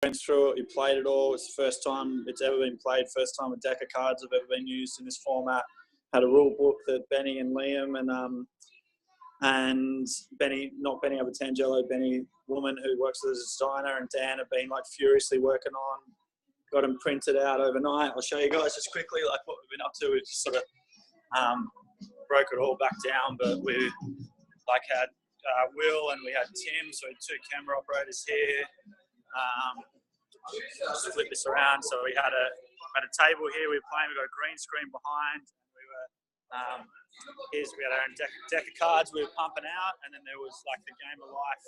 went through it, he played it all. It's the first time it's ever been played, first time a deck of cards have ever been used in this format. Had a rule book that Benny and Liam and Benny, not Benny Abertangelo, Benny Woman, who works as a designer, and Dan have been like furiously working on. Got them printed out overnight. I'll show you guys just quickly like what we've been up to. We've just sort of broke it all back down, but we like had Will and we had Tim, so we had 2 camera operators here. Just flip this around. So we had a table here. We were playing. We got a green screen behind. We were we had our own deck of cards we were pumping out, and then there was like the Game of Life.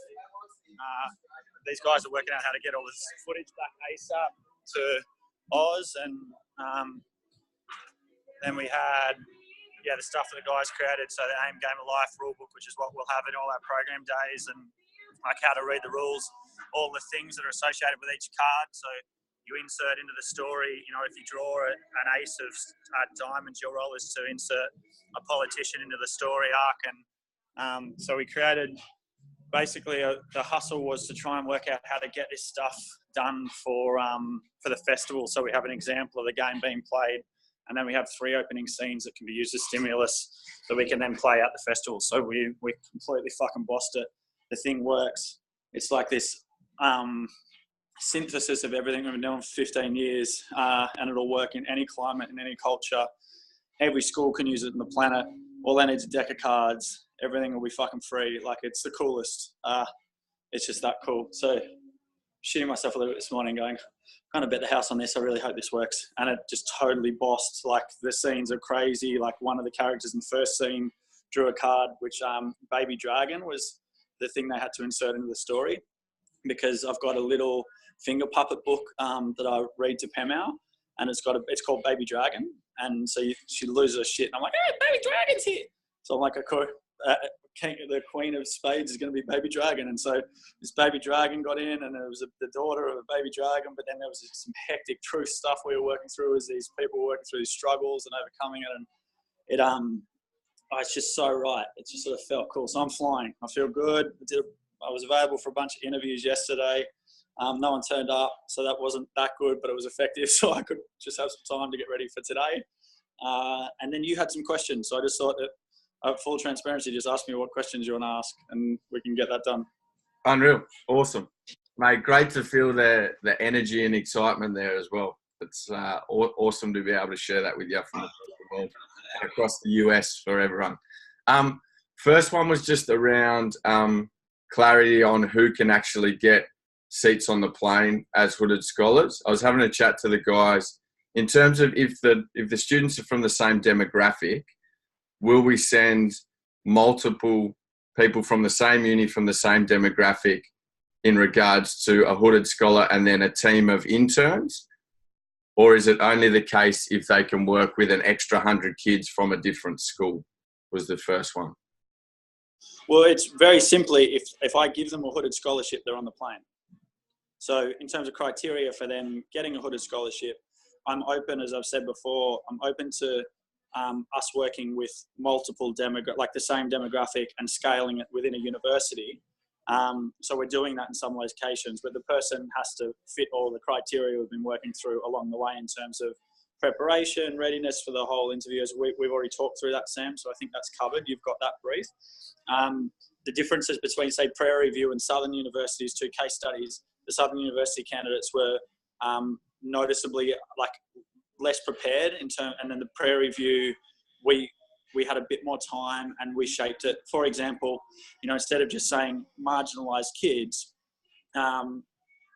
These guys are working out how to get all this footage back ASAP to Oz, and then we had the stuff that the guys created. So the AIM Game of Life rulebook, which is what we'll have in all our program days, and like how to read the rules, all the things that are associated with each card. So you insert into the story, you know, if you draw an ace of diamonds, your role is to insert a politician into the story arc. And so we created, basically the hustle was to try and work out how to get this stuff done for the festival. So we have an example of the game being played, and then we have 3 opening scenes that can be used as stimulus that we can then play at the festival. So we completely fucking bossed it. The thing works. It's like this synthesis of everything we've been doing for 15 years, and it'll work in any climate, in any culture. Every school can use it on the planet. All they need is a deck of cards. Everything will be fucking free. Like, it's the coolest. It's just that cool. So shitting myself a little bit this morning going, kind of bet the house on this. I really hope this works. And it just totally bossed. Like, the scenes are crazy. Like, one of the characters in the first scene drew a card, which Baby Dragon was the thing they had to insert into the story, because I've got a little finger puppet book that I read to Pemau, and it's called Baby Dragon. And so she loses her shit. And I'm like, hey, Baby Dragon's here. So I'm like, the Queen of Spades is going to be Baby Dragon. And so this Baby Dragon got in, and it was the daughter of a Baby Dragon. But then there was some hectic truth stuff we were working through as these people were working through these struggles and overcoming it. And it's just so right. It just sort of felt cool. So I'm flying. I feel good. I was available for a bunch of interviews yesterday. No one turned up, so that wasn't that good, but it was effective. So I could just have some time to get ready for today. And then you had some questions. So I just thought that, full transparency, just ask me what questions you want to ask, and we can get that done. Unreal. Awesome. Mate, great to feel the energy and excitement there as well. It's awesome to be able to share that with you from the world and across the US for everyone. First one was just around clarity on who can actually get seats on the plane as hooded scholars. I was having a chat to the guys in terms of if the students are from the same demographic, will we send multiple people from the same uni, from the same demographic in regards to a hooded scholar and then a team of interns? Or is it only the case if they can work with an extra 100 kids from a different school, was the first one. Well, it's very simply, if I give them a hooded scholarship, they're on the plane. So in terms of criteria for them getting a hooded scholarship, I'm open, as I've said before, I'm open to us working with multiple like the same demographic and scaling it within a university. So we're doing that in some locations, but the person has to fit all the criteria we've been working through along the way in terms of preparation, readiness for the whole interview. We've already talked through that, Sam, so I think that's covered. You've got that brief. The differences between, say, Prairie View and Southern University's 2 case studies, the Southern University candidates were noticeably like less prepared and then the Prairie View, we had a bit more time and we shaped it. For example, instead of just saying marginalised kids,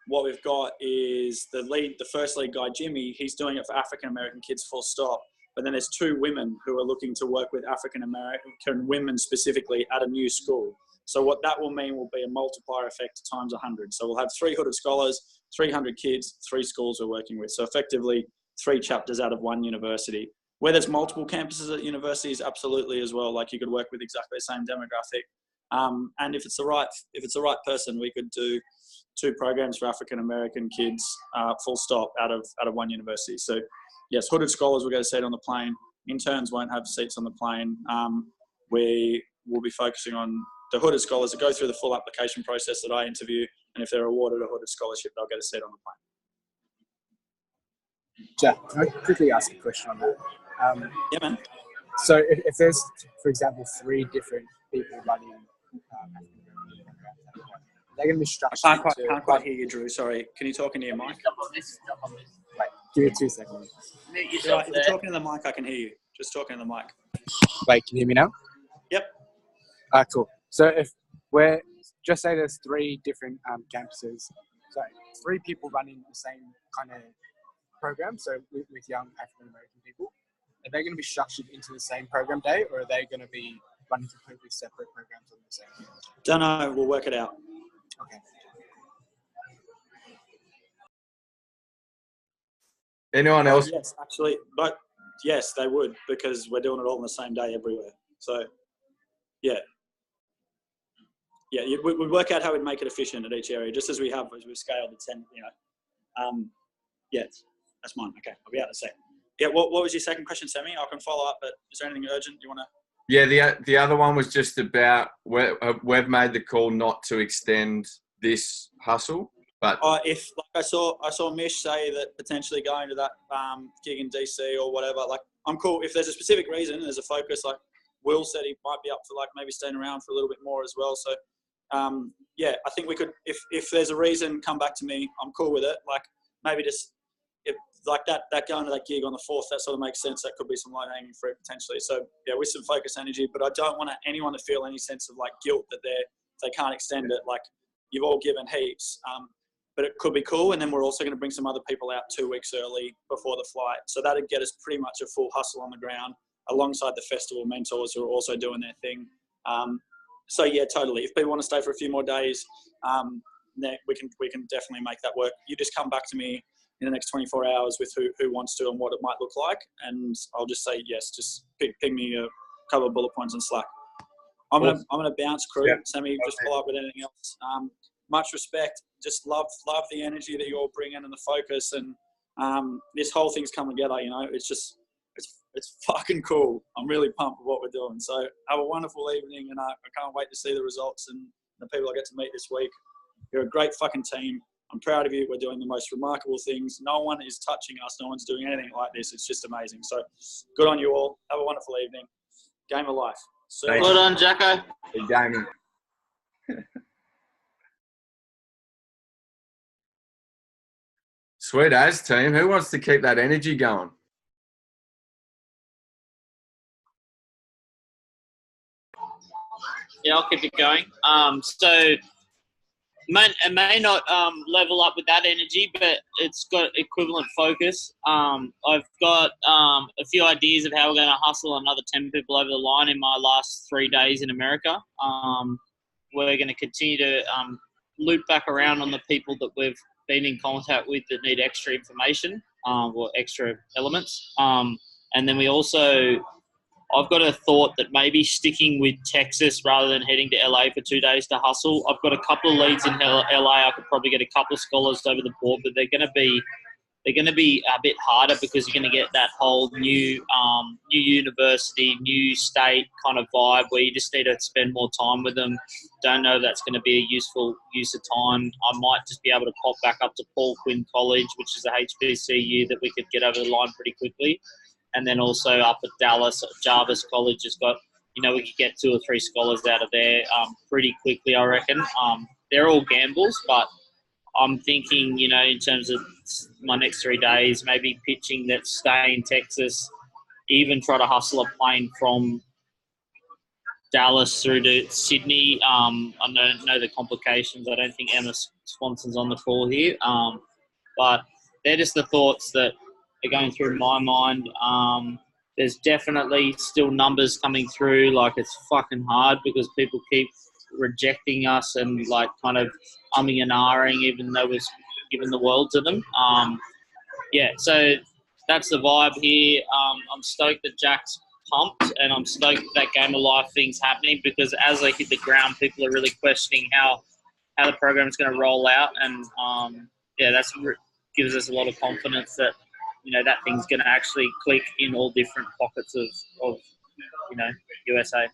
what we've got is the first lead guy, Jimmy, he's doing it for African-American kids, full stop. But then there's 2 women who are looking to work with African-American women specifically at a new school. So what that will mean will be a multiplier effect times 100. So we'll have 3 hooded scholars, 300 kids, 3 schools we're working with. So effectively 3 chapters out of 1 university. Where there's multiple campuses at universities, absolutely as well. Like you could work with exactly the same demographic. And if it's the right person, we could do 2 programs for African-American kids, full stop, out of 1 university. So yes, hooded scholars will get a seat on the plane. Interns won't have seats on the plane. We will be focusing on the hooded scholars that go through the full application process that I interview. and if they're awarded a hooded scholarship, they'll get a seat on the plane. Jack, can I quickly ask a question on that? Yeah, man. So if there's, for example, 3 different people running they're going to be structured. I can't quite hear you, Drew. Sorry. Can you talk into your mic? Wait, give me 2 seconds. If you're talking to the mic, I can hear you. Just talking to the mic. Wait, can you hear me now? Yep. Cool. So if we're, just say there's 3 different campuses, so 3 people running the same kind of program, so with young African American people, are they going to be structured into the same program day, or are they going to be running completely separate programs on the same day? Don't know. We'll work it out. Okay. Anyone else? Yes, actually, but yes, they would, because we're doing it all on the same day everywhere. So, yeah. Yeah, we work out how we'd make it efficient at each area, just as we've scaled the 10, yeah, that's mine. Okay, I'll be out in a sec. Yeah, what was your second question, Sammy? I can follow up, but is there anything urgent you want to? Yeah, the other one was just about we've made the call not to extend this hustle, but if I saw Mish say that potentially going to that gig in DC or whatever, like I'm cool. If there's a specific reason, there's a focus. Like Will said, he might be up for like maybe staying around for a little bit more as well. So yeah, I think we could. If there's a reason, come back to me. I'm cool with it. Like maybe just. Like that going to that gig on the 4th, that sort of makes sense. That could be some low-hanging fruit potentially. So yeah, with some focus energy, but I don't want anyone to feel any sense of like guilt that they can't extend it. Like you've all given heaps, but it could be cool. And then we're also going to bring some other people out 2 weeks early before the flight. So that'd get us pretty much a full hustle on the ground alongside the festival mentors who are also doing their thing. So yeah, totally. If people want to stay for a few more days, then we can definitely make that work. You just come back to me in the next 24 hours with who wants to and what it might look like, and I'll just say yes. Just ping me a couple of bullet points on Slack. I'm gonna bounce, crew. Yeah. Sammy, just follow up with anything else. Much respect. Just love the energy that you all bring in and the focus, and this whole thing's coming together. You know, it's fucking cool. I'm really pumped with what we're doing. So have a wonderful evening, and I can't wait to see the results and the people I get to meet this week. You're a great fucking team. I'm proud of you. We're doing the most remarkable things. No one is touching us. No one's doing anything like this. It's just amazing. So good on you all. Have a wonderful evening. Game of life. Well done, Jacko. Good game. Sweet as, team. Who wants to keep that energy going? Yeah, I'll keep it going. So it may not level up with that energy, but it's got equivalent focus. I've got a few ideas of how we're going to hustle another 10 people over the line in my last 3 days in America. We're going to continue to loop back around on the people that we've been in contact with that need extra information or extra elements. And then we also... I've got a thought that maybe sticking with Texas rather than heading to LA for 2 days to hustle. I've got a couple of leads in LA. I could probably get a couple of scholars over the board, but they're going to be a bit harder because you're going to get that whole new university, new state kind of vibe where you just need to spend more time with them. Don't know if that's going to be a useful use of time. I might just be able to pop back up to Paul Quinn College, which is a HBCU that we could get over the line pretty quickly. And then also up at Dallas, Jarvis College has got, we could get 2 or 3 scholars out of there pretty quickly, I reckon. They're all gambles, but I'm thinking, in terms of my next 3 days, maybe pitching that stay in Texas, even try to hustle a plane from Dallas through to Sydney. I know the complications. I don't think Emma Swanson's on the call here. But they're just the thoughts that are going through my mind. There's definitely still numbers coming through. Like, it's fucking hard because people keep rejecting us and like kind of umming and ahhing even though we've given the world to them. So that's the vibe here. I'm stoked that Jack's pumped, and I'm stoked that Game of Life thing's happening because as I hit the ground, people are really questioning how the program is going to roll out, and that's gives us a lot of confidence that that thing's going to actually click in all different pockets of USA.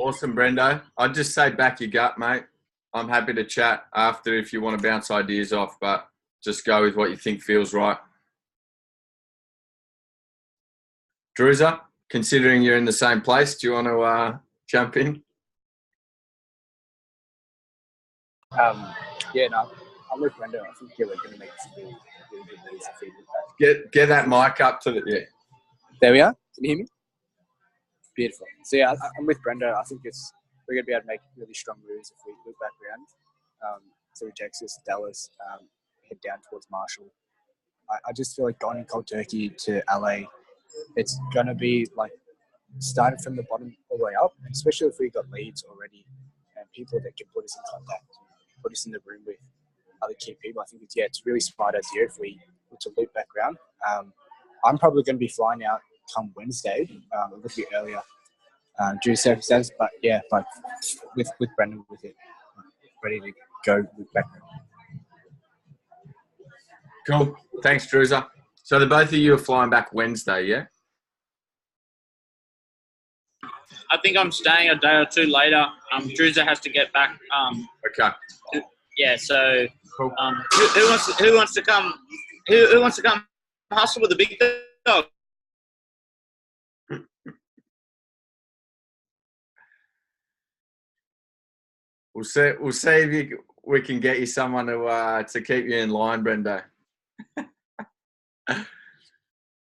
Awesome, Brendo. I'd just say back your gut, mate. I'm happy to chat after if you want to bounce ideas off, but just go with what you think feels right. Druza, considering you're in the same place, do you want to jump in? Yeah, no, I'm with Brenda. I think we're going to make some really good moves if we do that. Get that mic up to the There we are. Can you hear me? Beautiful. So yeah, I'm with Brenda. I think we're going to be able to make really strong moves if we look back around through Texas, Dallas, head down towards Marshall. I just feel like going cold turkey to LA, it's going to be like starting from the bottom all the way up, especially if we got leads already and people that can put us in contact, put us in the room with other key people. I think it's a really smart idea if we were to loop back around. I'm probably going to be flying out come Wednesday, a little bit earlier, due to circumstances. But yeah, but with Brendan with it, ready to go loop back around. Cool. Thanks, Druza. So the both of you are flying back Wednesday, yeah? I think I'm staying a day or two later. Druza has to get back. Okay. Yeah. So, Cool. who wants to come? Who wants to come hustle with the big dog? We'll see if we can get you someone to keep you in line, Brendo.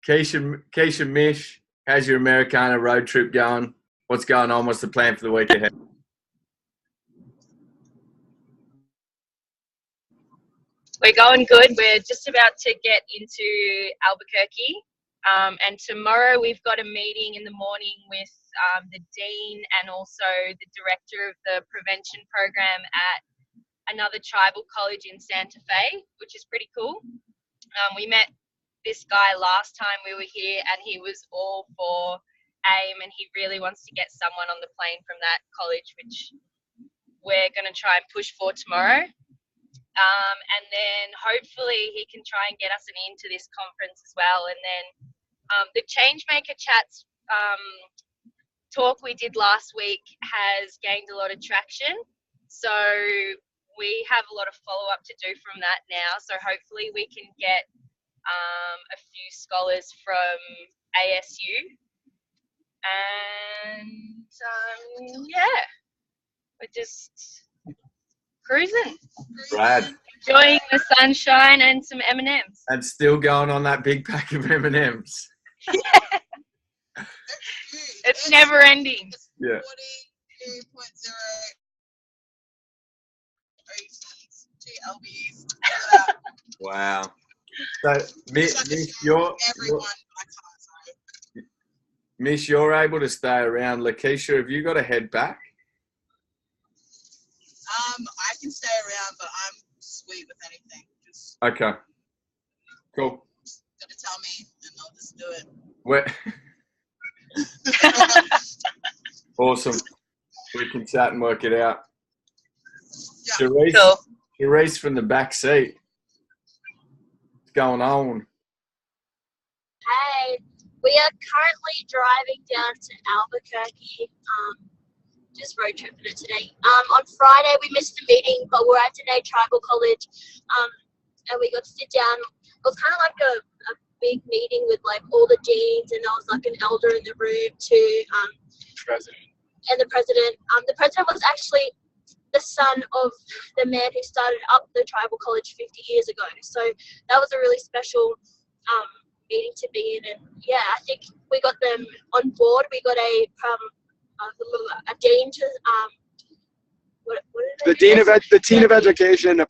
Keisha Mish, how's your Americana road trip going? What's going on? What's the plan for the week ahead? We're going good. We're just about to get into Albuquerque. And tomorrow we've got a meeting in the morning with the dean and also the director of the prevention program at another tribal college in Santa Fe, which is pretty cool. We met this guy last time we were here and he was all for AIM and he really wants to get someone on the plane from that college, which we're going to try and push for tomorrow. And then hopefully he can try and get us into this conference as well. And then the Changemaker Chats talk we did last week has gained a lot of traction. So we have a lot of follow-up to do from that now. So hopefully we can get a few scholars from ASU. And yeah, we're just cruising. Brad. Enjoying the sunshine and some M&Ms. And still going on that big pack of M&Ms. It's never ending. Yeah. 42.0 Wow. So, Mish, you're able to stay around. Lakeisha, have you got to head back? I can stay around, but I'm sweet with anything. Just Okay. Cool. gotta tell me, and I'll just do it. Awesome. We can chat and work it out. Yeah. Charisse from the back seat. What's going on? Hey, we are currently driving down to Albuquerque. Just road tripping it today. On Friday we missed the meeting, but we're at today Tribal College, and we got to sit down. It was kind of like a big meeting with like all the deans, and there was like an elder in the room too. And the president. The president was actually the son of the man who started up the Tribal College 50 years ago. So that was a really special meeting to be in. And yeah, I think we got them on board. We got a dean to the dean of education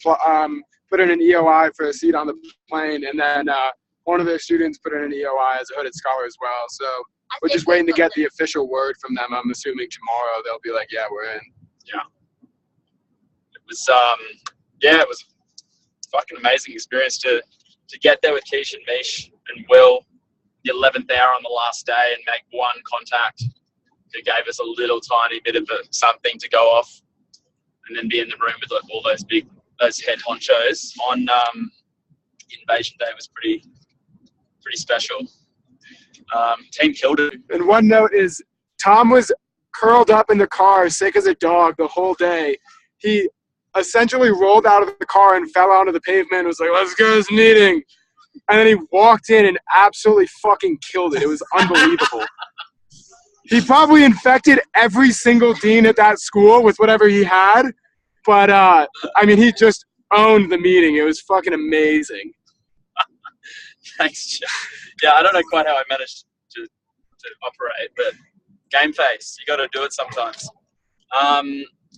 put in an EOI for a seat on the plane, and then one of their students put in an EOI as a hooded scholar as well. So we're just waiting to get the official word from them. I'm assuming tomorrow they'll be like, yeah, we're in. Yeah. It was a fucking amazing experience to get there with Keisha and Mish and Will, the 11th hour on the last day, and make one contact who gave us a little tiny bit of something to go off, and then be in the room with like all those head honchos on Invasion Day was pretty special. Team killed it. And one note is Tom was curled up in the car, sick as a dog the whole day. He essentially rolled out of the car and fell onto the pavement and was like, let's go to this meeting. And then he walked in and absolutely fucking killed it. It was unbelievable. He probably infected every single dean at that school with whatever he had. But, I mean, he just owned the meeting. It was fucking amazing. Thanks, Jeff. Yeah, I don't know quite how I managed to operate, but game face, you got to do it sometimes.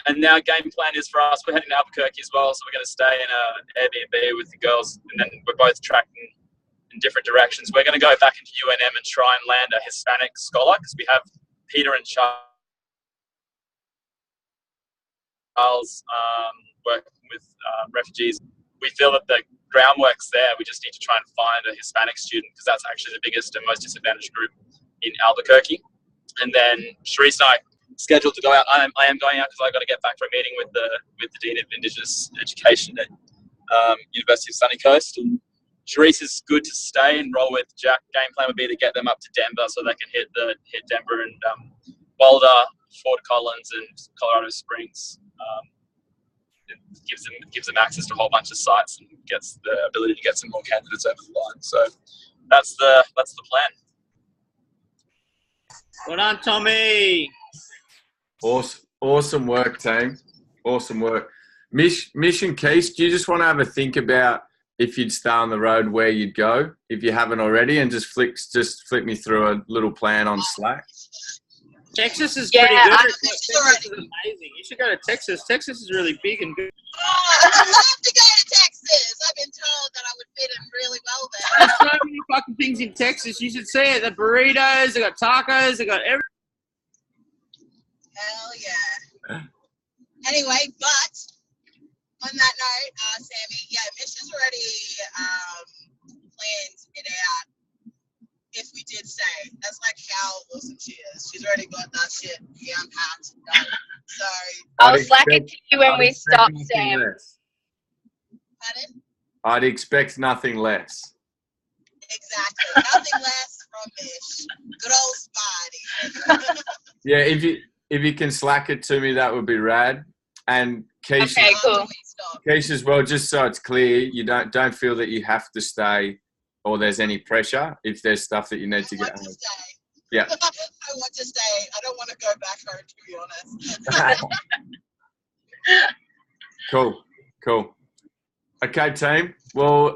And now game plan is for us, we're heading to Albuquerque as well, so we're going to stay in an Airbnb with the girls, and then we're both tracking in different directions. We're going to go back into UNM and try and land a Hispanic scholar, because we have Peter and Charles working with refugees. We feel that the groundwork's there. We just need to try and find a Hispanic student, because that's actually the biggest and most disadvantaged group in Albuquerque. And then Sharice and I scheduled to go out. I am going out because I got to get back for a meeting with the Dean of Indigenous Education at University of Sunny Coast. And Sharice is good to stay and roll with. Jack game plan would be to get them up to Denver so they can hit Denver and Boulder, Fort Collins, and Colorado Springs. It gives them access to a whole bunch of sites and gets the ability to get some more candidates over the line. So that's the plan. Well done, Tommy. Awesome work, team. Awesome work. Mish and Keith, do you just want to have a think about if you'd stay on the road, where you'd go, if you haven't already, and just flick me through a little plan on Slack? Texas is pretty good. Texas is amazing. You should go to Texas. Texas is really big and good. Oh, I'd love to go to Texas. I've been told that I would fit in really well there. There's so many fucking things in Texas. You should see it. The burritos, they got tacos, they got everything. Hell yeah. Anyway, but on that note, Sammy, yeah, Mish has already planned it out. If we did stay, that's like how awesome she is. She's already got that shit down packed. So I'll slack it to you when we stop, Sam. Pardon? I'd expect nothing less. Exactly. Nothing less from Mish. Good old Spidey. Yeah, if you can slack it to me, that would be rad. And Keisha, Okay, cool. Keisha as well, just so it's clear, you don't feel that you have to stay or there's any pressure if there's stuff that you need to get home. Yeah. I want to stay. I don't want to go back home, to be honest. Cool. Okay, team. Well,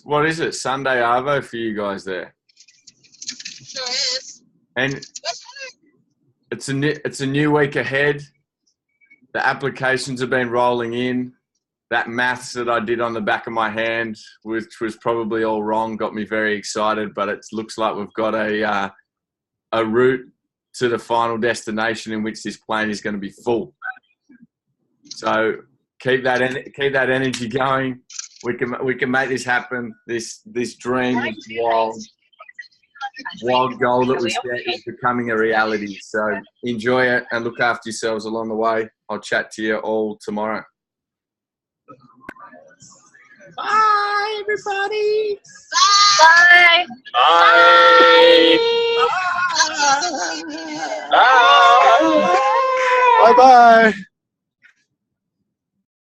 what is it? Sunday Arvo for you guys there. Sure is. And it's a new week ahead. The applications have been rolling in. That maths that I did on the back of my hand, which was probably all wrong, got me very excited. But it looks like we've got a route to the final destination in which this plane is going to be full. So keep that energy going. We can make this happen. This dream, this wild goal that we set is becoming a reality. So enjoy it and look after yourselves along the way. I'll chat to you all tomorrow. Bye, everybody. Bye. Bye. Bye. Bye-bye.